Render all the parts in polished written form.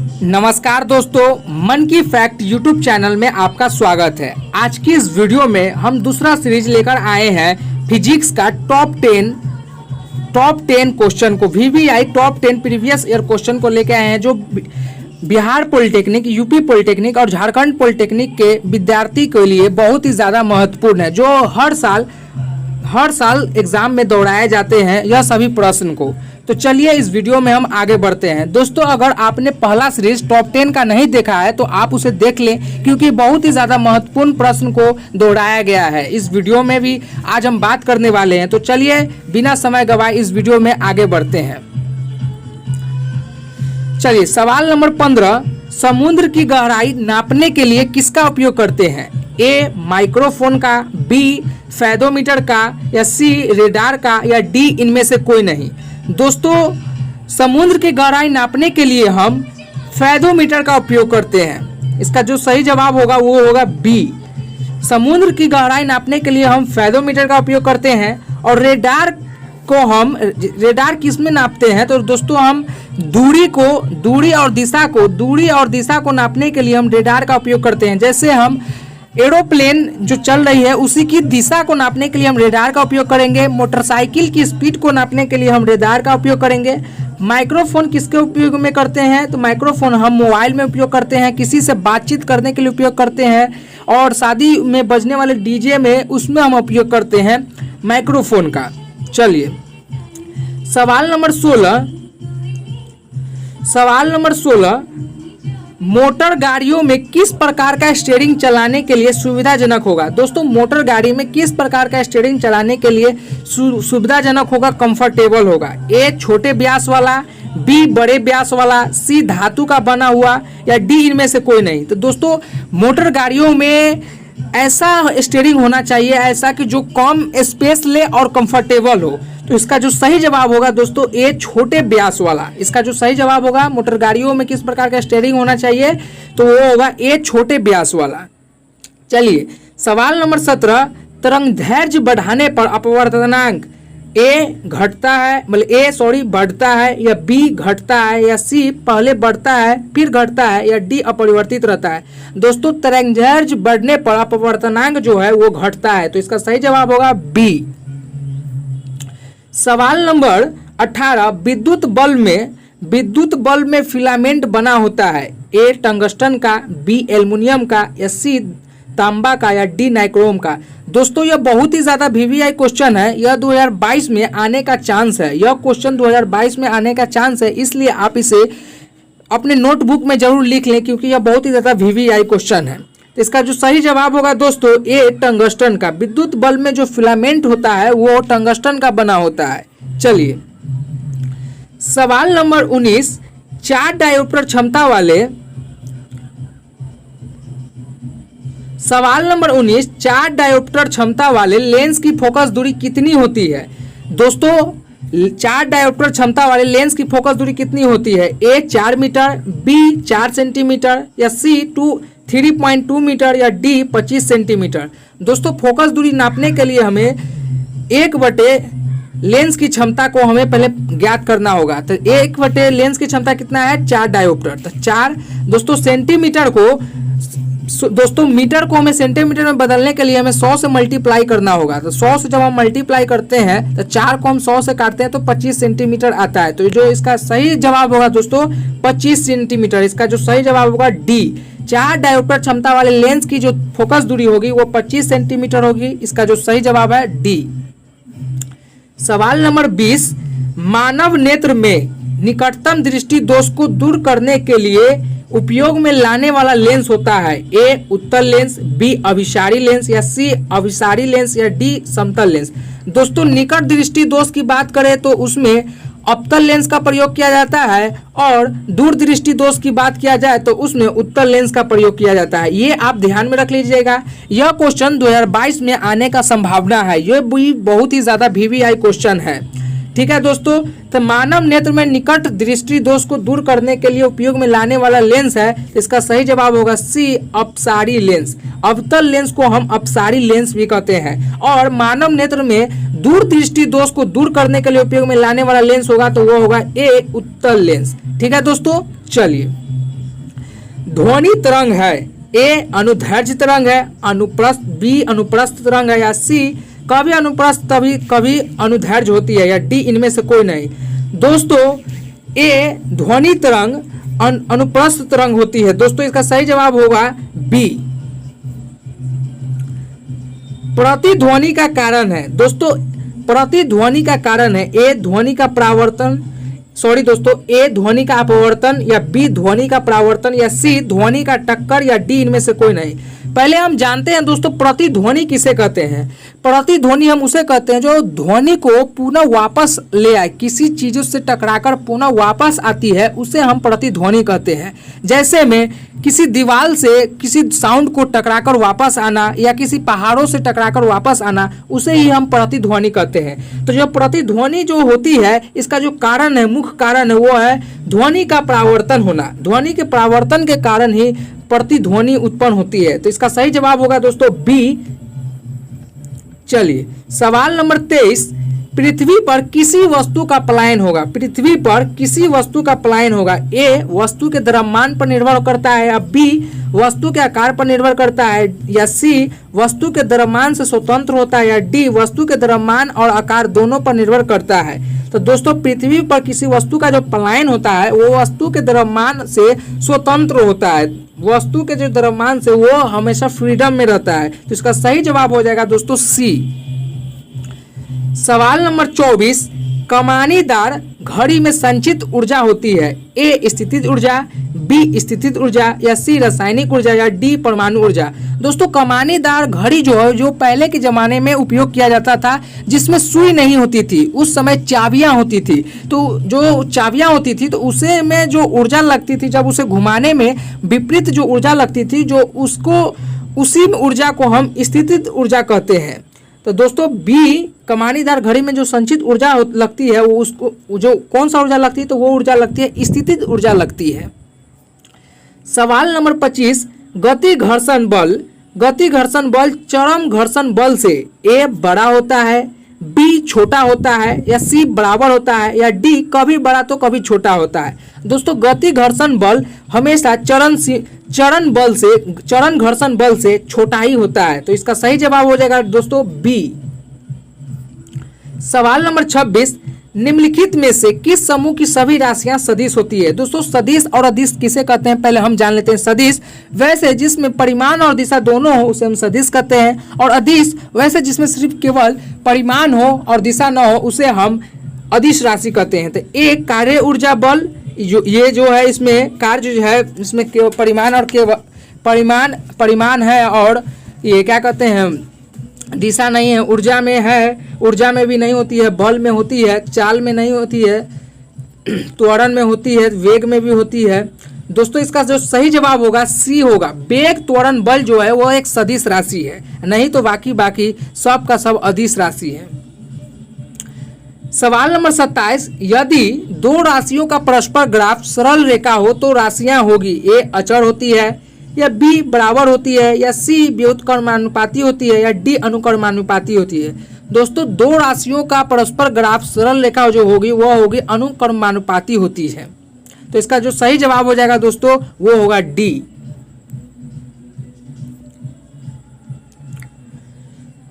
नमस्कार दोस्तों, मन की फैक्ट यूट्यूब चैनल में आपका स्वागत है। आज की इस वीडियो में हम दूसरा सीरीज लेकर आए हैं फिजिक्स का टॉप 10 क्वेश्चन को, VVI top 10 previous year question को लेकर आए हैं, जो बिहार पॉलिटेक्निक, यूपी पॉलिटेक्निक और झारखंड पॉलिटेक्निक के विद्यार्थी के लिए बहुत ही ज़्यादा महत्वपूर्ण है, जो हर साल एग्जाम में दोहराए जाते हैं यह सभी प्रश्न को। तो चलिए इस वीडियो में हम आगे बढ़ते हैं। दोस्तों, अगर आपने पहला सीरीज टॉप 10 का नहीं देखा है तो आप उसे देख लें, क्योंकि बहुत ही ज़्यादा महत्वपूर्ण प्रश्न को दोहराया गया है। इस वीडियो में भी आज हम बात करने वाले हैं। तो चलिए बिना समय गवाए इस वीडियो में आगे बढ़ते हैं। चलिए सवाल नंबर 15, समुद्र की गहराई नापने के लिए किसका उपयोग करते हैं? ए माइक्रोफोन का, बी फैदोमीटर का, या सी रेडार का, या डी इनमें से कोई नहीं। दोस्तों, समुद्र की गहराई नापने के लिए हम फैदोमीटर का उपयोग करते हैं। इसका जो सही जवाब होगा वो होगा बी। समुद्र की गहराई नापने के लिए हम फैदोमीटर का उपयोग करते हैं। और रेडार किस में नापते हैं? तो दोस्तों, हम दूरी और दिशा को नापने के लिए हम रेडार का उपयोग करते हैं। जैसे हम एरोप्लेन जो चल रही है उसी की दिशा को नापने के लिए हम रेडार का उपयोग करेंगे। मोटरसाइकिल की स्पीड को नापने के लिए हम रेडार का उपयोग करेंगे। माइक्रोफोन किसके उपयोग में करते हैं? तो माइक्रोफोन हम मोबाइल में उपयोग करते हैं, किसी से बातचीत करने के लिए उपयोग करते हैं, और शादी में बजने वाले डीजे में उसमें हम उपयोग करते हैं माइक्रोफोन का। चलिए सवाल नंबर 16, मोटर गाड़ियों में किस प्रकार का स्टीयरिंग चलाने के लिए सुविधाजनक होगा? दोस्तों, मोटर गाड़ी में किस प्रकार का स्टीयरिंग चलाने के लिए सुविधाजनक होगा, कंफर्टेबल होगा? ए छोटे व्यास वाला, बी बड़े व्यास वाला, सी धातु का बना हुआ, या डी इनमें से कोई नहीं। तो दोस्तों, मोटर गाड़ियों में ऐसा स्टीयरिंग होना चाहिए ऐसा कि जो कम स्पेस ले और कंफर्टेबल हो। तो इसका जो सही जवाब होगा दोस्तों ए छोटे व्यास वाला। इसका जो सही जवाब होगा, मोटर गाड़ियों में किस प्रकार का स्टीयरिंग होना चाहिए, तो वो होगा ए छोटे व्यास वाला। चलिए सवाल नंबर 17, तरंगदैर्घ्य बढ़ाने पर अपवर्तनांक बढ़ता है, या बी घटता है, या सी पहले बढ़ता है फिर घटता है, या डी अपरिवर्तित रहता है। दोस्तों, तरंगदैर्घ्य बढ़ने पर अपवर्तनांक जो है वो घटता है। तो इसका सही जवाब होगा बी। सवाल नंबर 18, विद्युत बल्ब में फिलामेंट बना होता है। ए टंगस्टन का, बी एल्युमिनियम का, या सी तांबा का, या डी नाइक्रोम का। दोस्तों, यह बहुत ही ज्यादा वीवीआई क्वेश्चन है। यह 2022 में आने का चांस है। यह क्वेश्चन 2022 में आने का चांस है, इसलिए आप इसे अपने नोटबुक में जरूर लिख लें, क्योंकि यह बहुत ही ज्यादा वीवीआई क्वेश्चन है। तो इसका जो सही जवाब होगा दोस्तों ए टंगस्टन का। विद्युत बल्ब में जो फिलामेंट होता है वो टंगस्टन का बना होता है। चलिए सवाल नंबर 19, 4 डायोप्टर क्षमता वाले लेंस की फोकस दूरी कितनी होती है? दोस्तों, 4 डायोप्टर क्षमता वाले लेंस की फोकस दूरी कितनी होती है? ए 4 मीटर, बी 4 सेंटीमीटर, या सी 3.2 मीटर, या डी 25 सेंटीमीटर। दोस्तों, फोकस दूरी नापने के लिए हमें 1/, लेंस की क्षमता को हमें पहले ज्ञात करना होगा। तो 1/, लेंस की क्षमता कितना है? 4 डायोप्टर। तो 4 दोस्तों मीटर को हमें सेंटीमीटर में बदलने के लिए हमें 100 से मल्टीप्लाई करना होगा। तो 100 से जब हम मल्टीप्लाई करते हैं तो 4 को हम 100 से काटते हैं तो 25 सेंटीमीटर आता है। तो जो इसका सही जवाब होगा दोस्तों 25 सेंटीमीटर। इसका जो सही जवाब होगा डी। 4 डायोप्टर क्षमता वाले लेंस की जो फोकस दूरी होगी वो 25 सेंटीमीटर होगी। इसका जो सही जवाब है डी। सवाल नंबर 20, मानव नेत्र में निकटतम दृष्टि दोष को दूर करने के लिए उपयोग में लाने वाला लेंस होता है। ए उत्तल लेंस, बी अभिसारी लेंस, या सी अभिसारी लेंस, या डी समतल लेंस। दोस्तों, निकट दृष्टि दोष की बात करें तो उसमें अवतल लेंस का प्रयोग किया जाता है, और दूर दृष्टि दोष की बात किया जाए तो उसमें उत्तल लेंस का प्रयोग किया जाता है। ये आप ध्यान में रख लीजिएगा। यह क्वेश्चन 2022 में आने का संभावना है। यह भी बहुत ही ज्यादा वीवीआई क्वेश्चन है। ठीक है दोस्तों, तो मानव नेत्र में निकट दृष्टि दोष को दूर करने के लिए उपयोग में लाने वाला लेंस है। इसका सही जवाब होगा सी अपसारी लेंस। अवतल लेंस को हम अपसारी लेंस भी कहते हैं। और मानव नेत्र में दूर दृष्टि दोष को दूर करने के लिए उपयोग में लाने वाला लेंस होगा तो वो होगा ए उत्तल लेंस। ठीक है दोस्तों, चलिए ध्वनि तरंग है? ए अनुदैर्घ्य तरंग है, अनुप्रस्थ, बी अनुप्रस्थ तरंग है, या सी कभी अनुप्रस्थ कभी अनुदैर्घ्य होती है, या डी इनमें से कोई नहीं। दोस्तों ए ध्वनि तरंग अनुप्रस्थ तरंग होती है। दोस्तों इसका सही जवाब होगा बी। प्रतिध्वनि का कारण है दोस्तों, प्रतिध्वनि का कारण है ए ध्वनि का परावर्तन, सॉरी दोस्तों, ए ध्वनि का अपवर्तन, या बी ध्वनि का परावर्तन, या सी ध्वनि का टक्कर, या डी इनमें से कोई नहीं। पहले हम जानते हैं दोस्तों प्रतिध्वनि किसे कहते हैं। प्रतिध्वनि हम उसे कहते हैं जो ध्वनि को पुनः वापस ले आए, किसी चीजों से टकराकर पुनः वापस आती है, उसे हम प्रतिध्वनि कहते हैं। जैसे में किसी दीवार से किसी साउंड को टकराकर वापस आना, या किसी पहाड़ों से टकराकर वापस आना, उसे ही हम प्रतिध्वनि कहते हैं। तो जो प्रतिध्वनि जो होती है, इसका जो कारण है, मुख्य कारण है, वो है ध्वनि का परावर्तन होना। ध्वनि के परावर्तन के कारण ही प्रतिध्वनि उत्पन्न होती है। तो इसका सही जवाब होगा दोस्तों बी। चलिए सवाल नंबर 23, पृथ्वी पर किसी वस्तु का पलायन होगा? पृथ्वी पर किसी वस्तु का पलायन होगा। ए वस्तु के द्रव्यमान पर निर्भर करता है, या बी वस्तु के आकार पर निर्भर करता है, या सी वस्तु के द्रव्यमान से स्वतंत्र होता है, या डी वस्तु के द्रव्यमान और आकार दोनों पर निर्भर करता है। तो दोस्तों पृथ्वी पर किसी वस्तु का जो पलायन होता है वो वस्तु के द्रव्यमान से स्वतंत्र होता है। वस्तु के जो द्रव्यमान से वो हमेशा फ्रीडम में रहता है। तो इसका सही जवाब हो जाएगा दोस्तों सी। सवाल नंबर 24, कमानीदार घड़ी में संचित ऊर्जा होती है। ए स्थितिज ऊर्जा, बी स्थितिज ऊर्जा, या सी रासायनिक ऊर्जा, या डी परमाणु ऊर्जा। दोस्तों कमानीदार घड़ी जो है, जो पहले के जमाने में उपयोग किया जाता था, जिसमें सुई नहीं होती थी, उस समय चाबियां होती थी। तो जो चाबियां होती थी तो उसे में जो ऊर्जा लगती थी, जब उसे घुमाने में विपरीत जो ऊर्जा लगती थी, जो उसको उसी ऊर्जा को हम स्थितिज ऊर्जा कहते हैं। तो दोस्तों बी कमानीदार घड़ी में जो संचित ऊर्जा लगती है, वो उसको जो कौन सा ऊर्जा लगती है, तो वो ऊर्जा लगती है स्थितिज ऊर्जा लगती है। सवाल नंबर 25, गति घर्षण बल। गति घर्षण बल चरम घर्षण बल से ए बड़ा होता है, बी छोटा होता है, या सी बराबर होता है, या डी कभी बड़ा तो कभी छोटा होता है। दोस्तों गति घर्षण बल हमेशा चरण घर्षण बल से छोटा ही होता है। तो इसका सही जवाब हो जाएगा दोस्तों बी। सवाल नंबर 26, निम्नलिखित में से किस समूह की सभी राशियां सदिश होती है? दोस्तों सदिश और अदिश किसे कहते हैं, पहले हम जान लेते हैं। सदिश वैसे जिसमें परिमाण और दिशा दोनों हो, उसे हम सदिश कहते हैं। और अदिश वैसे जिसमें सिर्फ केवल परिमाण हो और दिशा न हो, उसे हम अदिश राशि कहते हैं। तो एक कार्य ऊर्जा बल, ये जो है इसमें कार्य जो है इसमें केवल परिमाण और केवल परिमाण है, और ये क्या कहते हैं दिशा नहीं है। ऊर्जा में है, ऊर्जा में भी नहीं होती है, बल में होती है, चाल में नहीं होती है, त्वरण में होती है, वेग में भी होती है। दोस्तों इसका जो सही जवाब होगा सी होगा। वेग त्वरण बल जो है वो एक सदिश राशि है, नहीं तो बाकी सब का सब अदिश राशि है। सवाल नंबर 27, यदि दो राशियों का परस्पर ग्राफ सरल रेखा हो तो राशियां होगी। ए अचर होती है, या बी बराबर होती है, या सी व्युत्क्रमानुपाती होती है, या डी अनुक्रमानुपाती होती है। दोस्तों दो राशियों का परस्पर ग्राफ सरल रेखा जो होगी वो होगी अनुक्रमानुपाती होती है। तो इसका जो सही जवाब हो जाएगा दोस्तों वो होगा डी।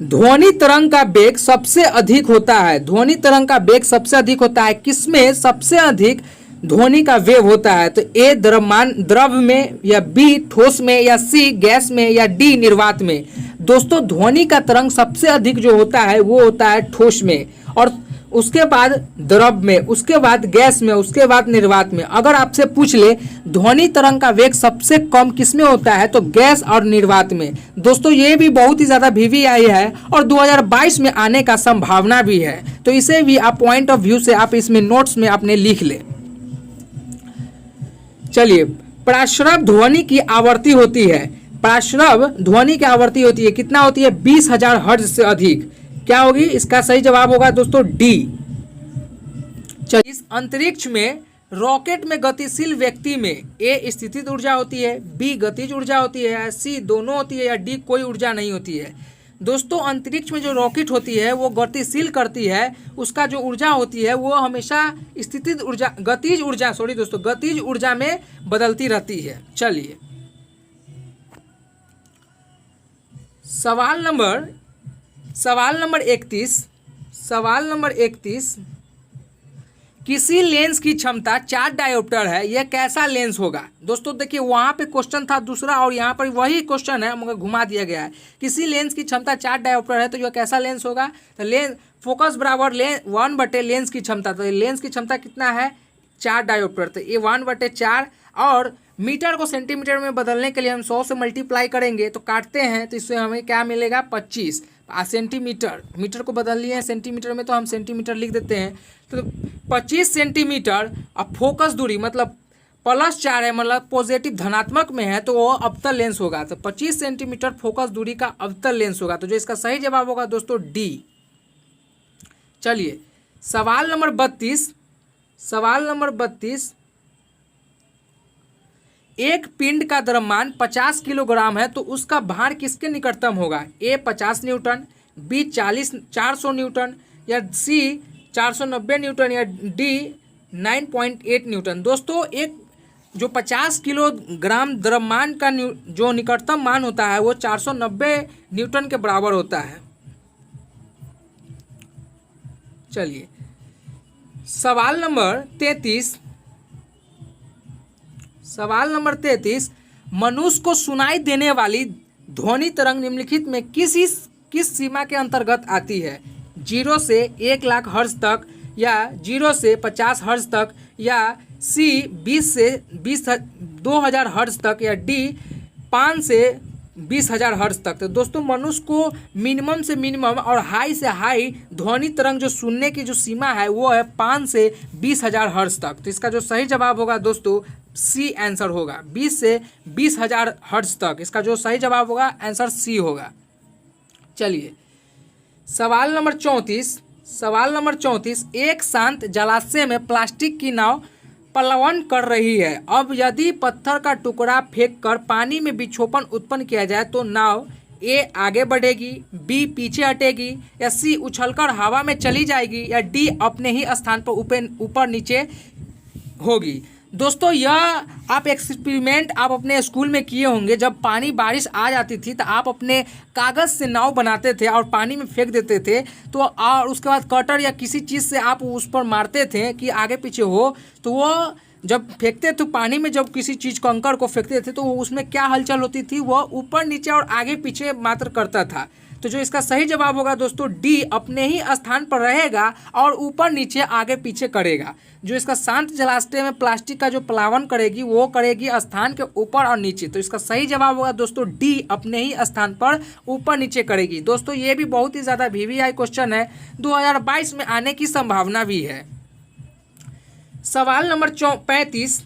ध्वनि तरंग का वेग सबसे अधिक होता है। ध्वनि तरंग का वेग सबसे अधिक होता है किसमें? सबसे अधिक ध्वनि का वेग होता है। तो ए द्रव में, या बी ठोस में, या सी गैस में, या डी निर्वात में। दोस्तों ध्वनि का तरंग सबसे अधिक जो होता है वो होता है ठोस में, और उसके बाद द्रव में, उसके बाद गैस में, उसके बाद निर्वात में। अगर आपसे पूछ ले ध्वनि तरंग का वेग सबसे कम किसमें होता है, तो गैस और निर्वात में। दोस्तों ये भी बहुत ही ज्यादा VVI है और 2022 में आने का संभावना भी है। तो इसे भी आप पॉइंट ऑफ व्यू से आप इसमें नोट्स में आपने लिख ले। चलिए प्राश्रव ध्वनि की आवृत्ति होती है। प्राश्रव ध्वनि की आवृत्ति होती है, कितना होती है? 20,000 हर्ट्ज से अधिक। क्या होगी? इसका सही जवाब होगा दोस्तों डी। चलिए इस अंतरिक्ष में रॉकेट में गतिशील व्यक्ति में ए स्थितिज ऊर्जा होती है, बी गतिज ऊर्जा होती है, सी दोनों होती है, या डी कोई ऊर्जा नहीं होती है। दोस्तों अंतरिक्ष में जो रॉकेट होती है वो गतिशील करती है, उसका जो ऊर्जा होती है वो हमेशा गतिज ऊर्जा में बदलती रहती है। चलिए सवाल नंबर 31 किसी लेंस की क्षमता 4 डायोप्टर है, यह कैसा लेंस होगा। दोस्तों देखिए वहाँ पे क्वेश्चन था दूसरा और यहाँ पर वही क्वेश्चन है मगर घुमा दिया गया है। किसी लेंस की क्षमता 4 डायोप्टर है तो यह कैसा लेंस होगा। तो लेंस फोकस बराबर 1/, लेंस की क्षमता, तो लेंस की क्षमता कितना है 4 डायोप्टर, तो ये 1/4 और मीटर को सेंटीमीटर में बदलने के लिए हम 100 से मल्टीप्लाई करेंगे तो काटते हैं तो इससे हमें क्या मिलेगा 25 सेंटीमीटर। मीटर को बदल लिए हैं सेंटीमीटर में तो हम सेंटीमीटर लिख देते हैं। तो 25 सेंटीमीटर और फोकस दूरी मतलब +4 है, मतलब पॉजिटिव धनात्मक में है तो वो अवतल लेंस होगा। तो 25 सेंटीमीटर फोकस दूरी का अवतल लेंस होगा। तो जो इसका सही जवाब होगा दोस्तों डी। चलिए सवाल नंबर 32 एक पिंड का द्रव्यमान 50 किलोग्राम है तो उसका भार किसके निकटतम होगा। ए 50 न्यूटन, बी 400 न्यूटन या सी 490 न्यूटन या डी 9.8 न्यूटन। दोस्तों एक जो 50 किलोग्राम द्रव्यमान का जो निकटतम मान होता है वो 490 न्यूटन के बराबर होता है। चलिए सवाल नंबर 33 मनुष्य को सुनाई देने वाली ध्वनि तरंग निम्नलिखित में किस सीमा के अंतर्गत आती है। 0 से 1 लाख हर्ट्ज तक या 0 से 50 हर्ट्ज तक या सी 20 से 2000 हर्ट्ज तक या डी 5 से 20,000 हर्ट्ज तक। तो दोस्तों मनुष्य को मिनिमम से मिनिमम और हाई से हाई ध्वनि तरंग जो सुनने की जो सीमा है वो है 5 से 20,000 हर्ट्ज तक। तो इसका जो सही जवाब होगा दोस्तों सी आंसर होगा 20 से 20,000 हर्ट्ज तक। इसका जो सही जवाब होगा आंसर सी होगा। चलिए सवाल नंबर 34 एक शांत जलाशय में प्लास्टिक की नाव प्लावन कर रही है। अब यदि पत्थर का टुकड़ा फेंककर पानी में विक्षोभन उत्पन्न किया जाए तो नाव ए आगे बढ़ेगी, बी पीछे हटेगी या सी उछलकर हवा में चली जाएगी या डी अपने ही स्थान पर ऊपर नीचे होगी। दोस्तों यह आप एक्सपेरिमेंट आप अपने स्कूल में किए होंगे। जब पानी बारिश आ जाती थी तो आप अपने कागज़ से नाव बनाते थे और पानी में फेंक देते थे तो और उसके बाद कटर या किसी चीज़ से आप उस पर मारते थे कि आगे पीछे हो। तो वो जब फेंकते थे पानी में, जब किसी चीज़ कंकड़ को फेंकते थे तो उसमें क्या हलचल होती थी, वह ऊपर नीचे और आगे पीछे मात्र करता था। तो जो इसका सही जवाब होगा दोस्तों डी अपने ही स्थान पर रहेगा और ऊपर नीचे आगे पीछे करेगा। जो इसका शांत जलाशय में प्लास्टिक का जो प्लावन करेगी वो करेगी स्थान के ऊपर और नीचे। तो इसका सही जवाब होगा दोस्तों डी अपने ही स्थान पर ऊपर नीचे करेगी। दोस्तों ये भी बहुत ही ज़्यादा VVI क्वेश्चन है, 2022 में आने की संभावना भी है। सवाल नंबर 35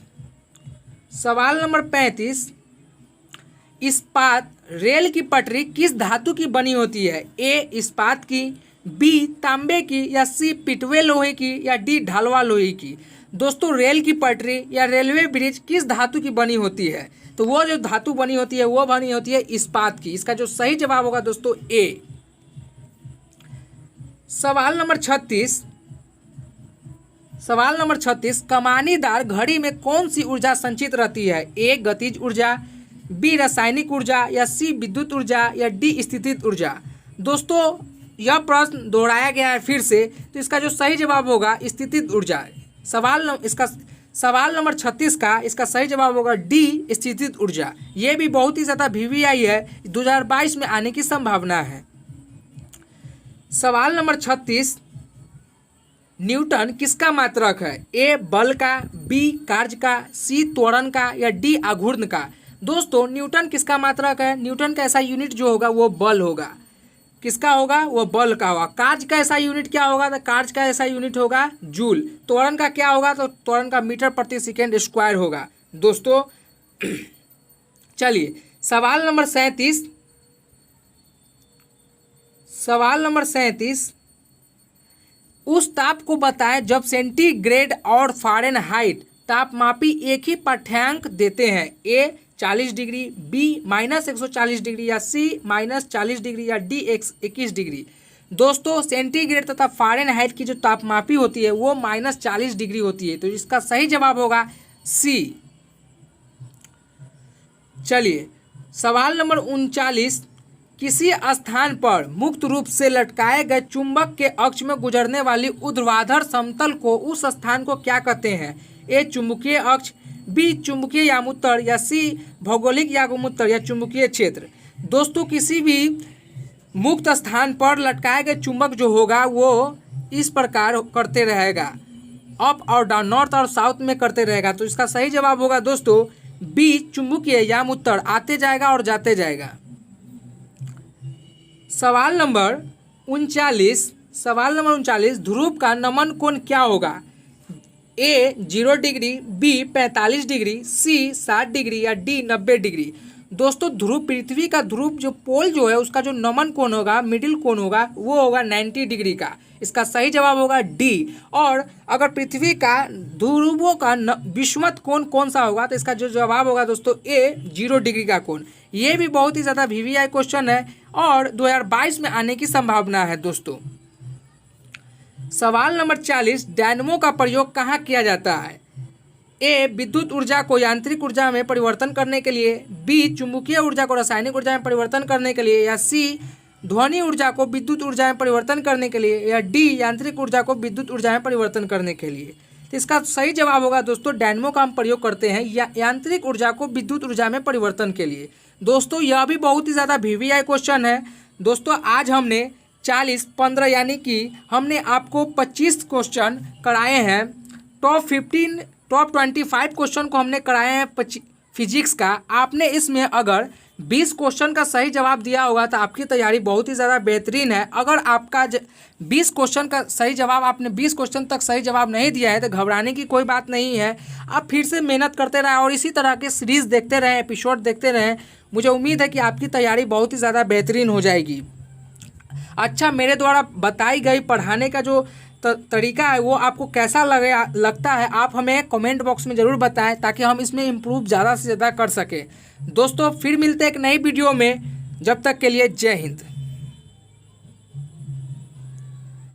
इस्पात रेल की पटरी किस धातु की बनी होती है। ए इस्पात की, बी तांबे की या सी पिटवे लोहे की या डी ढालवा लोहे की। दोस्तों रेल की पटरी या रेलवे ब्रिज किस धातु की बनी होती है। तो वो जो धातु बनी होती है वो बनी होती है इस्पात की। इसका जो सही जवाब होगा दोस्तों ए। सवाल नंबर 36 कमानीदार घड़ी में कौन सी ऊर्जा संचित रहती है। ए गतिज ऊर्जा, बी रासायनिक ऊर्जा या सी विद्युत ऊर्जा या डी स्थितिज ऊर्जा। दोस्तों यह प्रश्न दोहराया गया है फिर से, तो इसका जो सही जवाब होगा स्थितिज ऊर्जा। सवाल नंबर 36 का इसका सही जवाब होगा डी स्थितिज ऊर्जा। ये भी बहुत ही ज़्यादा VVI है, 2022 में आने की संभावना है। सवाल नंबर 36 न्यूटन किसका मात्रक है। ए बल का, बी कार्य का, सी त्वरण का या डी आघूर्ण का। दोस्तों न्यूटन किसका मात्रक है। न्यूटन का ऐसा यूनिट जो होगा वो बल होगा। किसका होगा वो बल का होगा। कार्य का ऐसा यूनिट क्या होगा तो कार्य का ऐसा यूनिट होगा जूल। त्वरण का क्या होगा तो त्वरण का मीटर प्रति सेकेंड स्क्वायर होगा। दोस्तों चलिए सवाल नंबर 37 उस ताप को बताएं जब सेंटीग्रेड और फ़ारेनहाइट तापमापी एक ही पाठ्यांक देते हैं। ए 40 डिग्री, बी -140 डिग्री या सी -40 डिग्री या डी 21 डिग्री। दोस्तों सेंटीग्रेड तथा फ़ारेनहाइट की जो तापमापी होती है वो -40 डिग्री होती है। तो इसका सही जवाब होगा सी। चलिए सवाल नंबर 39 किसी स्थान पर मुक्त रूप से लटकाए गए चुंबक के अक्ष में गुजरने वाली ऊर्ध्वाधर समतल को उस स्थान को क्या कहते हैं? ए चुंबकीय अक्ष, बी चुंबकीय यामुत्तर, या सी भौगोलिक यामुत्तर या चुंबकीय क्षेत्र। दोस्तों किसी भी मुक्त स्थान पर लटकाए गए चुंबक जो होगा वो इस प्रकार करते रहेगा, अप और डाउन, नॉर्थ और साउथ में करते रहेगा। तो इसका सही जवाब होगा दोस्तों बी चुंबकीय यामुत्तर, आते जाएगा और जाते जाएगा। सवाल नंबर 39 ध्रुव का नमन कोण क्या होगा? ए 0 डिग्री, बी 45 डिग्री, सी 60 डिग्री या डी 90 डिग्री। दोस्तों ध्रुव, पृथ्वी का ध्रुव जो पोल जो है उसका जो नमन कोण होगा, मिडिल कोण होगा, वो होगा 90 डिग्री का। इसका सही जवाब होगा डी। और अगर पृथ्वी का ध्रुवों का विषुवत कोण कौन सा होगा, तो इसका जो जवाब होगा दोस्तों ए 0 डिग्री का कोण। ये भी बहुत ही ज़्यादा VVI क्वेश्चन है और 2022 में आने की संभावना है दोस्तों। सवाल नंबर 40 डायनमो का प्रयोग कहाँ किया जाता है? ए विद्युत ऊर्जा को यांत्रिक ऊर्जा में परिवर्तन करने के लिए, बी चुंबकीय ऊर्जा को रासायनिक ऊर्जा में परिवर्तन करने के लिए, या सी ध्वनि ऊर्जा को विद्युत ऊर्जा में परिवर्तन करने के लिए, या डी यांत्रिक ऊर्जा को विद्युत ऊर्जा में परिवर्तन करने के लिए। तो इसका सही जवाब होगा दोस्तों डायनमो का हम प्रयोग करते हैं यांत्रिक ऊर्जा को विद्युत ऊर्जा में परिवर्तन के लिए। दोस्तों यह भी बहुत ही ज़्यादा VVI क्वेश्चन है। दोस्तों आज हमने 40-15 यानी कि हमने आपको 25 क्वेश्चन कराए हैं। टॉप 25 क्वेश्चन को हमने कराए हैं फिजिक्स का। आपने इसमें अगर 20 क्वेश्चन का सही जवाब दिया होगा तो आपकी तैयारी बहुत ही ज़्यादा बेहतरीन है। अगर आपका 20 क्वेश्चन का सही जवाब, आपने 20 क्वेश्चन तक सही जवाब नहीं दिया है तो घबराने की कोई बात नहीं है। आप फिर से मेहनत करते रहें और इसी तरह के सीरीज़ देखते रहें, एपिसोड देखते रहें। मुझे उम्मीद है कि आपकी तैयारी बहुत ही ज़्यादा बेहतरीन हो जाएगी। अच्छा, मेरे द्वारा बताई गई पढ़ाने का जो तरीका है वो आपको कैसा लगता है, आप हमें कमेंट बॉक्स में ज़रूर बताएं ताकि हम इसमें इम्प्रूव ज़्यादा से ज़्यादा कर सकें। दोस्तों फिर मिलते हैं एक नई वीडियो में, जब तक के लिए जय हिंद।